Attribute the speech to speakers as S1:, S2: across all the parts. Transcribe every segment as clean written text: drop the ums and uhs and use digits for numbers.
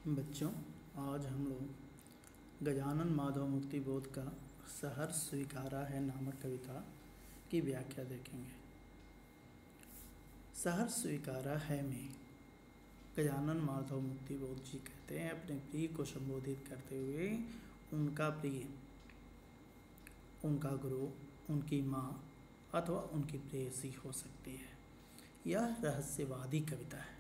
S1: बच्चों, आज हम लोग गजानन माधव मुक्ति बोध का सहर्ष स्वीकारा है नामक कविता की व्याख्या देखेंगे। सहर्ष स्वीकारा है में गजानन माधव मुक्ति बोध जी कहते हैं अपने प्रिय को संबोधित करते हुए उनका प्रिय, उनका गुरु, उनकी माँ अथवा उनकी प्रेयसी हो सकती है। यह रहस्यवादी कविता है,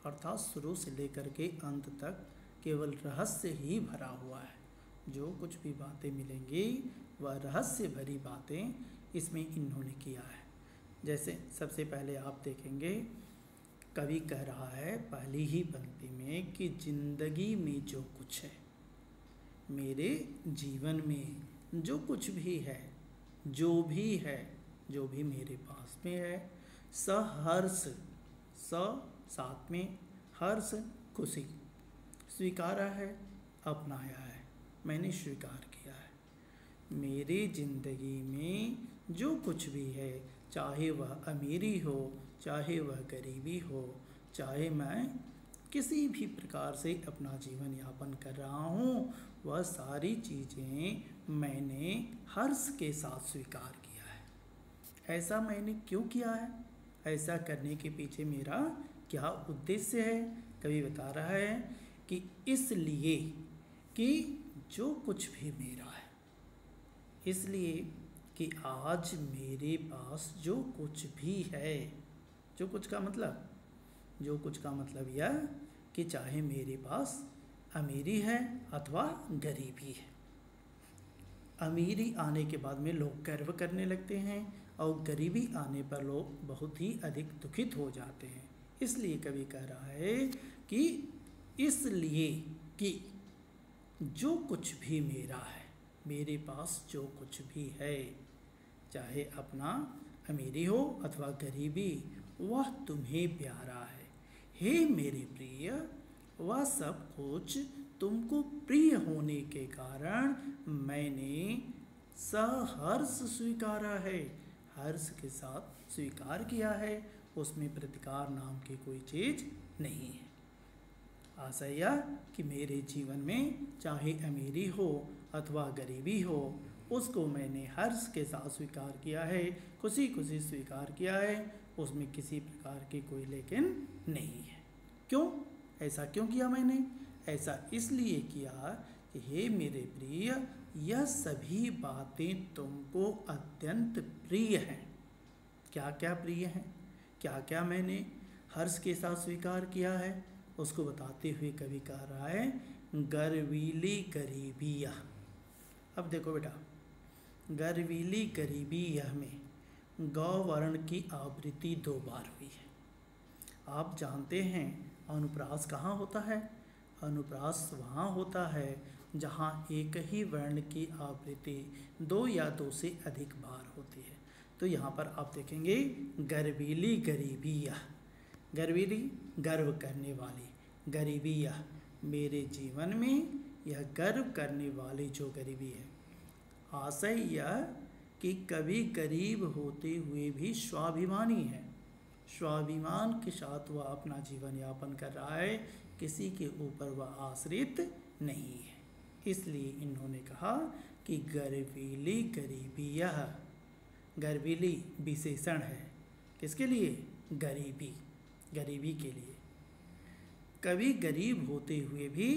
S1: अर्थात शुरू से लेकर के अंत तक केवल रहस्य ही भरा हुआ है। जो कुछ भी बातें मिलेंगी वह रहस्य भरी बातें इसमें इन्होंने किया है। जैसे सबसे पहले आप देखेंगे, कवि कह रहा है पहली ही पंक्ति में कि जिंदगी में जो कुछ है, मेरे जीवन में जो कुछ भी है, जो भी है, जो भी मेरे पास में है, सहर्ष, साथ में हर्ष, खुशी, स्वीकारा है, अपनाया है, मैंने स्वीकार किया है। मेरी जिंदगी में जो कुछ भी है, चाहे वह अमीरी हो, चाहे वह गरीबी हो, चाहे मैं किसी भी प्रकार से अपना जीवन यापन कर रहा हूँ, वह सारी चीज़ें मैंने हर्ष के साथ स्वीकार किया है। ऐसा मैंने क्यों किया है? ऐसा करने के पीछे मेरा क्या उद्देश्य है? कवि बता रहा है कि इसलिए कि जो कुछ भी मेरा है, इसलिए कि आज मेरे पास जो कुछ भी है, जो कुछ का मतलब यह कि चाहे मेरे पास अमीरी है अथवा गरीबी है। अमीरी आने के बाद में लोग गर्व करने लगते हैं और गरीबी आने पर लोग बहुत ही अधिक दुखित हो जाते हैं। इसलिए कवि कह रहा है कि इसलिए कि जो कुछ भी मेरा है, मेरे पास जो कुछ भी है, चाहे अपना अमीरी हो अथवा गरीबी, वह तुम्हें प्यारा है। हे मेरे प्रिय, वह सब कुछ तुमको प्रिय होने के कारण मैंने सहर्ष स्वीकारा है, हर्ष के साथ स्वीकार किया है। उसमें प्रतिकार नाम की कोई चीज़ नहीं है। आशय यह कि मेरे जीवन में चाहे अमीरी हो अथवा गरीबी हो, उसको मैंने हर्ष के साथ स्वीकार किया है, खुशी खुशी स्वीकार किया है। उसमें किसी प्रकार की कोई लेकिन नहीं है। क्यों? ऐसा क्यों किया मैंने? ऐसा इसलिए किया कि हे मेरे प्रिय, यह सभी बातें तुमको अत्यंत प्रिय हैं। क्या क्या प्रिय हैं? क्या क्या मैंने हर्ष के साथ स्वीकार किया है? उसको बताते हुए कवि कह रहा है गर्वीली गरीबी यह। अब देखो बेटा, गर्वीली गरीबी यह में गौ वर्ण की आवृत्ति 2 बार हुई है। आप जानते हैं अनुप्रास कहाँ होता है? अनुप्रास वहाँ होता है जहाँ एक ही वर्ण की आवृत्ति 2 या 2 से अधिक बार होती है। तो यहाँ पर आप देखेंगे गर्वीली गरीबी यह, गर्वीली गर्व करने वाली, गरीबी यह मेरे जीवन में यह गर्व करने वाली जो गरीबी है। आशय यह कि कवि गरीब होते हुए भी स्वाभिमानी है, स्वाभिमान के साथ वह अपना जीवन यापन कर रहा है, किसी के ऊपर वह आश्रित नहीं है। इसलिए इन्होंने कहा कि गर्वीली गरीबी यह, गर्वीली विशेषण है किसके लिए? गरीबी, गरीबी के लिए। कवि गरीब होते हुए भी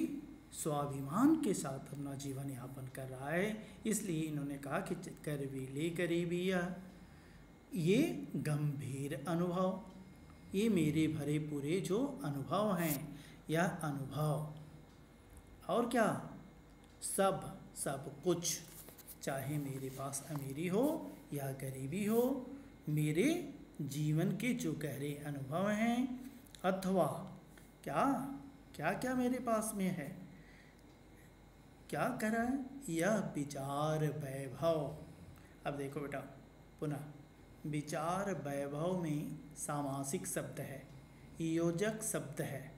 S1: स्वाभिमान के साथ अपना जीवन यापन कर रहा है। इसलिए इन्होंने कहा कि गर्वीली गरीबी यह, ये गंभीर अनुभव, ये मेरे भरे पूरे जो अनुभव हैं, यह अनुभव और क्या, सब कुछ, चाहे मेरे पास अमीरी हो या गरीबी हो, मेरे जीवन के जो गहरे अनुभव हैं अथवा क्या क्या क्या मेरे पास में है, क्या कह रहा है? यह विचार वैभव। अब देखो बेटा, पुनः विचार वैभव में सामासिक शब्द है, योजक शब्द है,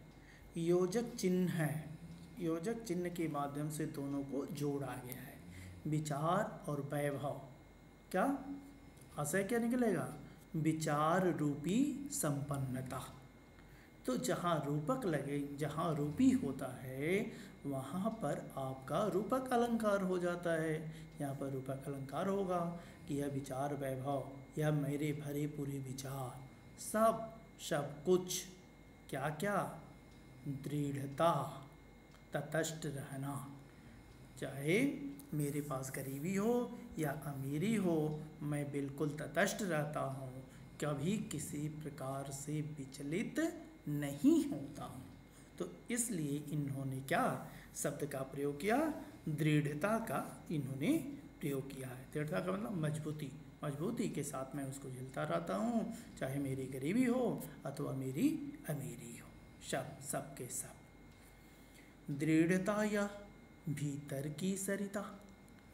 S1: योजक चिन्ह है। योजक चिन्ह के माध्यम से दोनों को जोड़ा गया है, विचार और वैभव। क्या आशय क्या निकलेगा? विचार रूपी संपन्नता, तो जहाँ रूपक लगे, जहाँ रूपी होता है वहाँ पर आपका रूपक अलंकार हो जाता है। यहाँ पर रूपक अलंकार होगा कि यह विचार वैभव, यह मेरे भरे पूरे विचार, सब कुछ, क्या क्या, दृढ़ता, तटस्थ रहना, चाहे मेरे पास गरीबी हो या अमीरी हो, मैं बिल्कुल तटस्थ रहता हूँ, कभी किसी प्रकार से विचलित नहीं होता हूँ। तो इसलिए इन्होंने क्या शब्द का प्रयोग किया, दृढ़ता का इन्होंने प्रयोग किया है। दृढ़ता का मतलब मजबूती, मजबूती के साथ मैं उसको झेलता रहता हूँ, चाहे मेरी गरीबी हो अथवा मेरी अमीरी हो, सब के सब। दृढ़ता या भीतर की सरिता,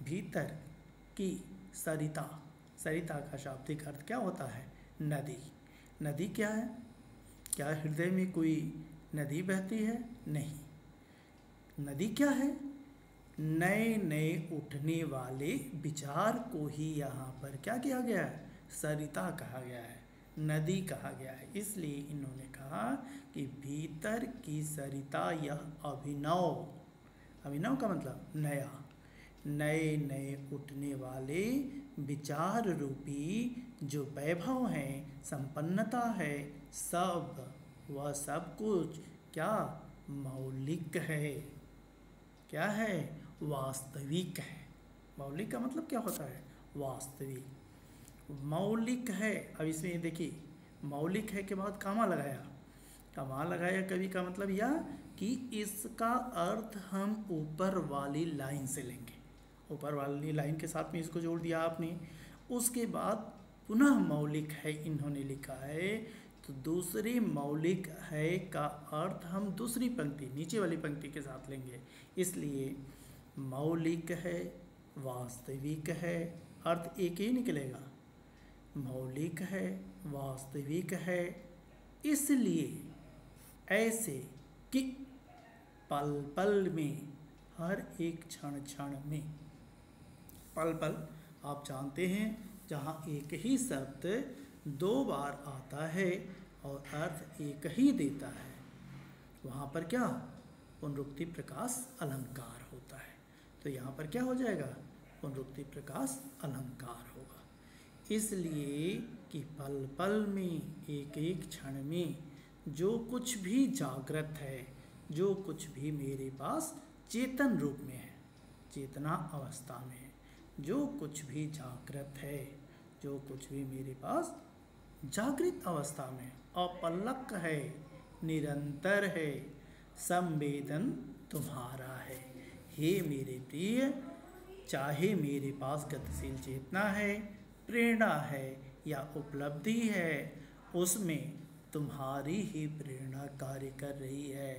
S1: भीतर की सरिता, सरिता का शाब्दिक अर्थ क्या होता है, नदी। नदी क्या है, क्या हृदय में कोई नदी बहती है, नहीं। नदी क्या है, नए नए उठने वाले विचार को ही यहाँ पर क्या किया गया है, सरिता कहा गया है, नदी कहा गया है। इसलिए इन्होंने कहा कि भीतर की सरिता यह अभिनव, अभिनव का मतलब नया, नए नए उठने वाले विचार रूपी जो वैभव है, संपन्नता है, सब, वह सब कुछ क्या मौलिक है, क्या है, वास्तविक है। मौलिक का मतलब क्या होता है, वास्तविक, मौलिक है। अब इसमें देखिए, मौलिक है के बाद कामा लगाया, कामा लगाया कवि का मतलब यह कि इसका अर्थ हम ऊपर वाली लाइन से लेंगे, ऊपर वाली लाइन के साथ में इसको जोड़ दिया आपने। उसके बाद पुनः मौलिक है इन्होंने लिखा है, तो दूसरी मौलिक है का अर्थ हम दूसरी पंक्ति, नीचे वाली पंक्ति के साथ लेंगे। इसलिए मौलिक है, वास्तविक है, अर्थ एक ही निकलेगा, मौलिक है, वास्तविक है, इसलिए ऐसे कि पल पल में, हर एक क्षण क्षण में, पल पल आप जानते हैं जहाँ एक ही शब्द दो बार आता है और अर्थ एक ही देता है, वहाँ पर क्या पुनरुक्ति प्रकाश अलंकार होता है। तो यहाँ पर क्या हो जाएगा, पुनरुक्ति प्रकाश अलंकार होगा। इसलिए कि पल पल में, एक एक क्षण में जो कुछ भी जागृत है, जो कुछ भी मेरे पास चेतन रूप में है, चेतना अवस्था में है, जो कुछ भी जागृत है, जो कुछ भी मेरे पास जागृत अवस्था में अपलक है, निरंतर है, संवेदन तुम्हारा है। हे मेरे प्रिय, चाहे मेरे पास गतिशील चेतना है, प्रेरणा है या उपलब्धि है, उसमें तुम्हारी ही प्रेरणा कार्य कर रही है।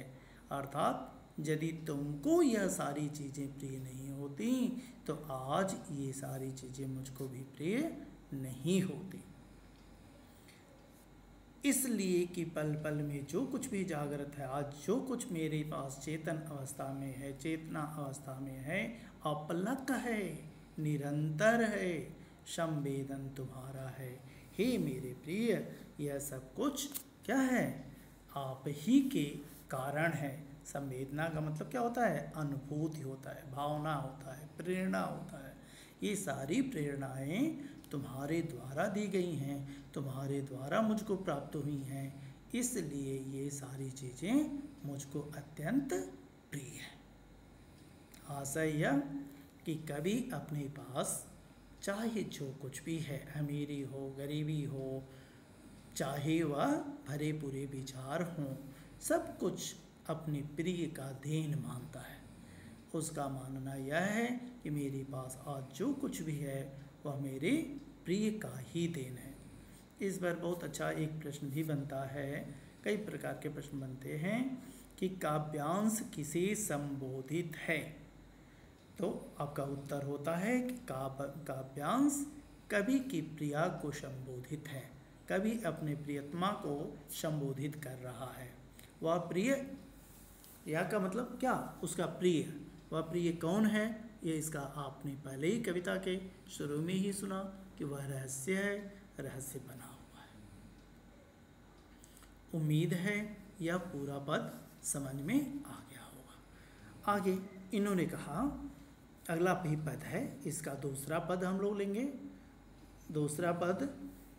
S1: अर्थात यदि तुमको यह सारी चीज़ें प्रिय नहीं होती तो आज ये सारी चीज़ें मुझको भी प्रिय नहीं होती। इसलिए कि पल पल में जो कुछ भी जागृत है, आज जो कुछ मेरे पास चेतन अवस्था में है, चेतना अवस्था में है, अपलक है, निरंतर है, संवेदन तुम्हारा है। हे मेरे प्रिय, यह सब कुछ क्या है, आप ही के कारण है। संवेदना का मतलब क्या होता है, अनुभूति होता है, भावना होता है, प्रेरणा होता है। ये सारी प्रेरणाएं तुम्हारे द्वारा दी गई हैं, तुम्हारे द्वारा मुझको प्राप्त हुई हैं, इसलिए ये सारी चीज़ें मुझको अत्यंत प्रिय है। आशय यह कि कभी अपने पास चाहे जो कुछ भी है, अमीरी हो, गरीबी हो, चाहे वह भरे पूरे विचार हों, सब कुछ अपने प्रिय का देन मानता है। उसका मानना यह है कि मेरे पास आज जो कुछ भी है वह मेरे प्रिय का ही देन है। इस पर बहुत अच्छा एक प्रश्न भी बनता है, कई प्रकार के प्रश्न बनते हैं कि काव्यांश किसे संबोधित है। तो आपका उत्तर होता है कि काव्यांश कवि की प्रिया को संबोधित है, कवि अपने प्रियतमा को संबोधित कर रहा है। वह प्रिय, प्रिया का मतलब क्या, उसका प्रिय, वह प्रिय कौन है, ये इसका आपने पहले ही कविता के शुरू में ही सुना कि वह रहस्य है, रहस्य बना हुआ है। उम्मीद है यह पूरा पद समझ में आ गया होगा। आगे इन्होंने कहा, अगला भी पद है, इसका दूसरा पद हम लोग लेंगे। दूसरा पद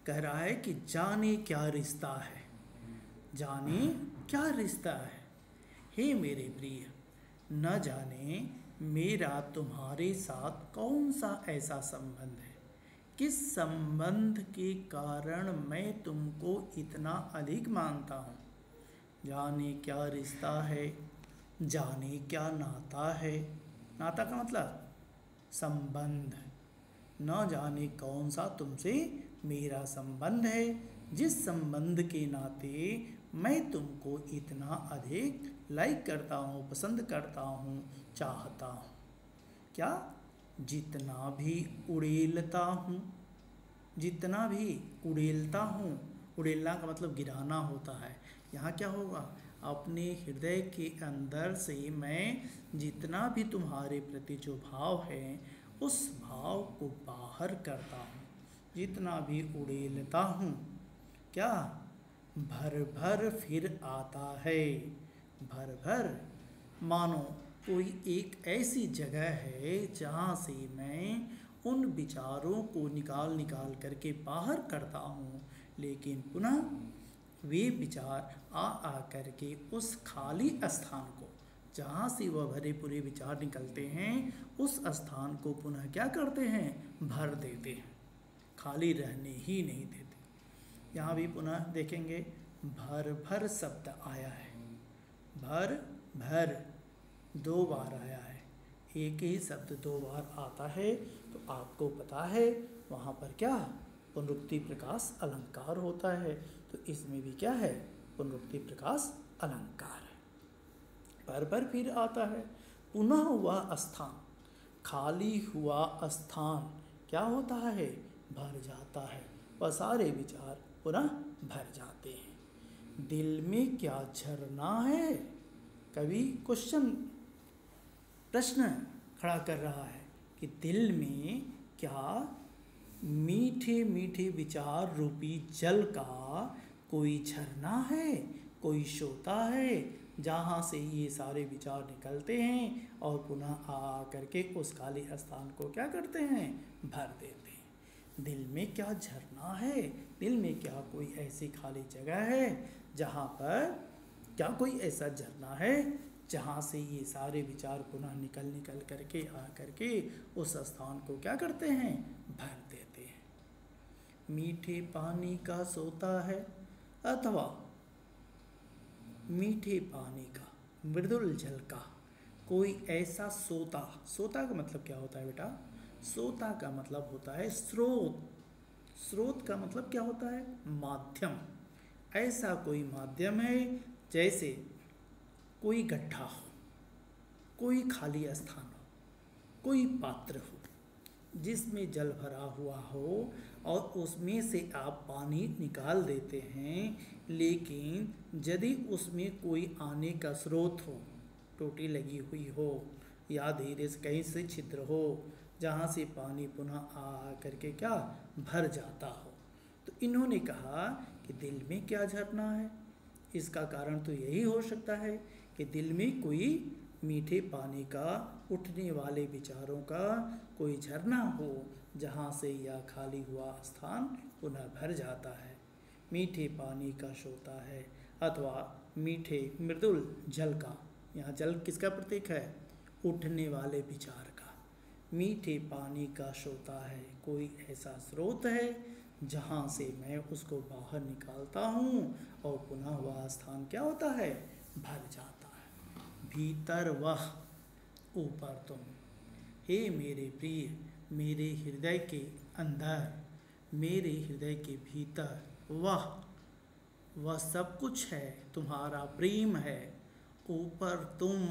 S1: कह रहा है कि जाने क्या रिश्ता है, जाने क्या रिश्ता है। हे मेरे प्रिय, न जाने मेरा तुम्हारे साथ कौन सा ऐसा संबंध है, किस संबंध के कारण मैं तुमको इतना अधिक मानता हूँ। जाने क्या रिश्ता है, जाने क्या नाता है। नाता का मतलब संबंध। न जाने कौन सा तुमसे मेरा संबंध है, जिस संबंध के नाते मैं तुमको इतना अधिक लाइक करता हूँ, पसंद करता हूँ, चाहता हूँ। क्या? जितना भी उड़ेलता हूँ, जितना भी उड़ेलता हूँ। उड़ेलना का मतलब गिराना होता है। यहाँ क्या होगा, अपने हृदय के अंदर से मैं जितना भी तुम्हारे प्रति जो भाव है उस भाव को बाहर करता हूँ, जितना भी उड़ेलता हूँ। क्या? भर भर फिर आता है। भर भर मानो कोई एक ऐसी जगह है जहाँ से मैं उन विचारों को निकाल निकाल करके बाहर करता हूँ, लेकिन पुनः वे विचार आ करके उस खाली स्थान को, जहाँ से वह भरे पूरे विचार निकलते हैं, उस स्थान को पुनः क्या करते हैं, भर देते हैं, खाली रहने ही नहीं देते। यहाँ भी पुनः देखेंगे, भर भर शब्द आया है। भर भर दो बार आया है। एक ही शब्द दो बार आता है तो आपको पता है वहाँ पर क्या, पुनरुक्ति प्रकाश अलंकार होता है। तो इसमें भी क्या है, पुनरुक्ति प्रकाश अलंकार है। भर भर फिर आता है। पुनः वह स्थान, खाली हुआ स्थान क्या होता है, भर जाता है। वह सारे विचार पुनः भर जाते हैं। दिल में क्या झरना है, कवि प्रश्न खड़ा कर रहा है कि दिल में क्या मीठे मीठे विचार रूपी जल का कोई झरना है, कोई सोता है, जहाँ से ये सारे विचार निकलते हैं और पुनः आ करके उस खाली स्थान को क्या करते हैं, भर देते हैं। दिल में क्या झरना है, दिल में क्या कोई ऐसी खाली जगह है जहाँ पर, क्या कोई ऐसा झरना है जहाँ से ये सारे विचार पुनः निकल करके आ करके उस स्थान को क्या करते हैं, भर देते हैं। मीठे पानी का सोता है अथवा मीठे पानी का, मृदुल जल का कोई ऐसा सोता। सोता का मतलब क्या होता है बेटा, सोता का मतलब होता है स्रोत। स्रोत का मतलब क्या होता है, माध्यम। ऐसा कोई माध्यम है, जैसे कोई गड्ढा हो, कोई खाली स्थान हो, कोई पात्र हो जिसमें जल भरा हुआ हो और उसमें से आप पानी निकाल देते हैं, लेकिन यदि उसमें कोई आने का स्रोत हो, टोटी लगी हुई हो या धीरे से कहीं से छिद्र हो जहाँ से पानी पुनः आ करके क्या भर जाता हो, तो इन्होंने कहा कि दिल में क्या झरना है। इसका कारण तो यही हो सकता है कि दिल में कोई मीठे पानी का, उठने वाले विचारों का कोई झरना हो, जहाँ से यह खाली हुआ स्थान पुनः भर जाता है। मीठे पानी का सोता है अथवा मीठे मृदुल जल का, यहाँ जल किसका प्रतीक है, उठने वाले विचार का। मीठे पानी का सोता है, कोई ऐसा स्रोत है जहाँ से मैं उसको बाहर निकालता हूँ और पुनः वह स्थान क्या होता है, भर जाता है। भीतर वह, ऊपर तुम। हे मेरे प्रिय, मेरे हृदय के अंदर, मेरे हृदय के भीतर वह सब कुछ है, तुम्हारा प्रेम है। ऊपर तुम,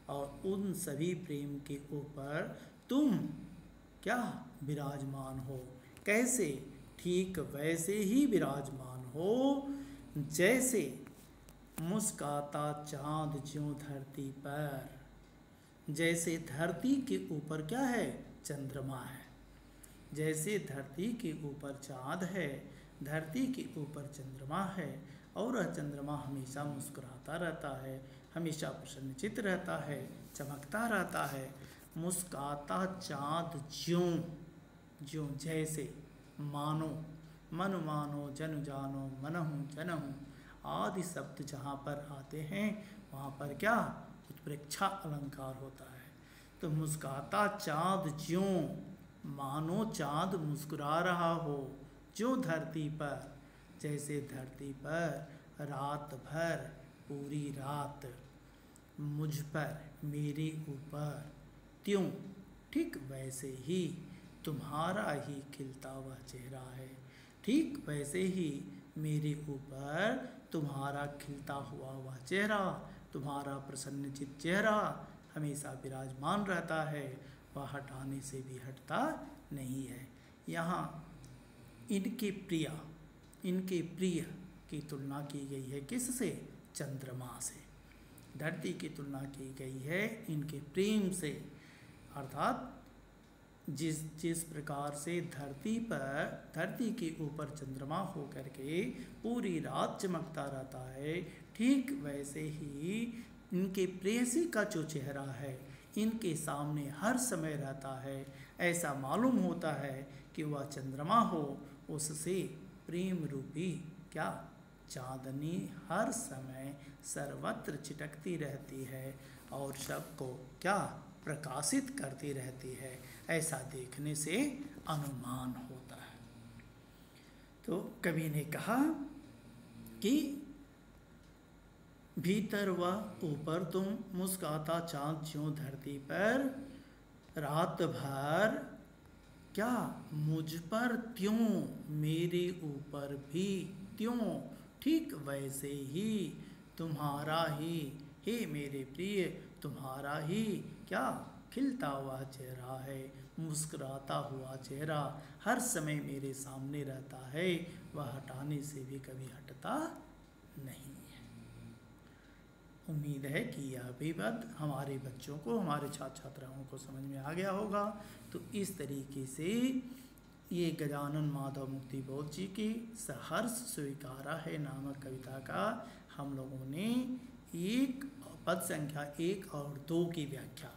S1: और उन सभी प्रेम के ऊपर तुम क्या विराजमान हो। कैसे? ठीक वैसे ही विराजमान हो जैसे मुस्काता चाँद ज्यों धरती पर। जैसे धरती के ऊपर क्या है, चंद्रमा है। जैसे धरती के ऊपर चाँद है, धरती के ऊपर चंद्रमा है, और वह चंद्रमा हमेशा मुस्कुराता रहता है, हमेशा प्रसन्नचित्त रहता है, चमकता रहता है। मुस्काता चाँद ज्यों, ज्यों जैसे, मानो, मन मानो, जन जानो, मनहु जनहु आदि शब्द जहाँ पर आते हैं वहाँ पर क्या उत्प्रेक्षा अलंकार होता है। तो मुस्काता चाँद ज्यों, मानो चाँद मुस्कुरा रहा हो, जो धरती पर, जैसे धरती पर रात भर, पूरी रात, मुझ पर, मेरे ऊपर, त्यों, ठीक वैसे ही तुम्हारा ही खिलता हुआ चेहरा है, ठीक वैसे ही मेरे ऊपर तुम्हारा खिलता हुआ चेहरा, तुम्हारा प्रसन्नचित्त चेहरा हमेशा विराजमान रहता है, वह हटाने से भी हटता नहीं है। यहाँ इनके प्रिय की तुलना की गई है किससे? चंद्रमा से। धरती की तुलना की गई है इनके प्रेम से, अर्थात जिस प्रकार से धरती के ऊपर चंद्रमा होकर के पूरी रात चमकता रहता है, ठीक वैसे ही इनके प्रेयसी का जो चेहरा है इनके सामने हर समय रहता है। ऐसा मालूम होता है कि वह चंद्रमा हो, उससे प्रेम रूपी क्या चांदनी हर समय सर्वत्र छिटकती रहती है और सबको क्या प्रकाशित करती रहती है, ऐसा देखने से अनुमान होता है। तो कवि ने कहा कि भीतर व ऊपर तुम मुस्काता चाँद ज्यों धरती पर, रात भर क्या मुझ पर त्यों, मेरे ऊपर भी त्यों, ठीक वैसे ही तुम्हारा ही, हे मेरे प्रिय, तुम्हारा ही क्या खिलता हुआ चेहरा है, मुस्कुराता हुआ चेहरा हर समय मेरे सामने रहता है, वह हटाने से भी कभी हटता नहीं है। उम्मीद है कि यह भी बात हमारे बच्चों को, हमारे छात्र छात्राओं को समझ में आ गया होगा। तो इस तरीके से ये गजानन माधव मुक्ति बोध जी की सहर्ष स्वीकारा है नामक कविता का हम लोगों ने एक पद संख्या 1 और 2 की व्याख्या,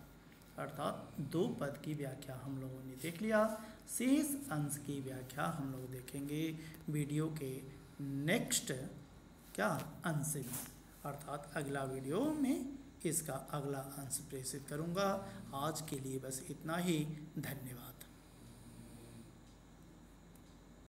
S1: अर्थात 2 पद की व्याख्या हम लोगों ने देख लिया। शेष अंश की व्याख्या हम लोग देखेंगे वीडियो के नेक्स्ट क्या अंश में, अर्थात अगला वीडियो में इसका अगला अंश प्रेषित करूँगा। आज के लिए बस इतना ही, धन्यवाद।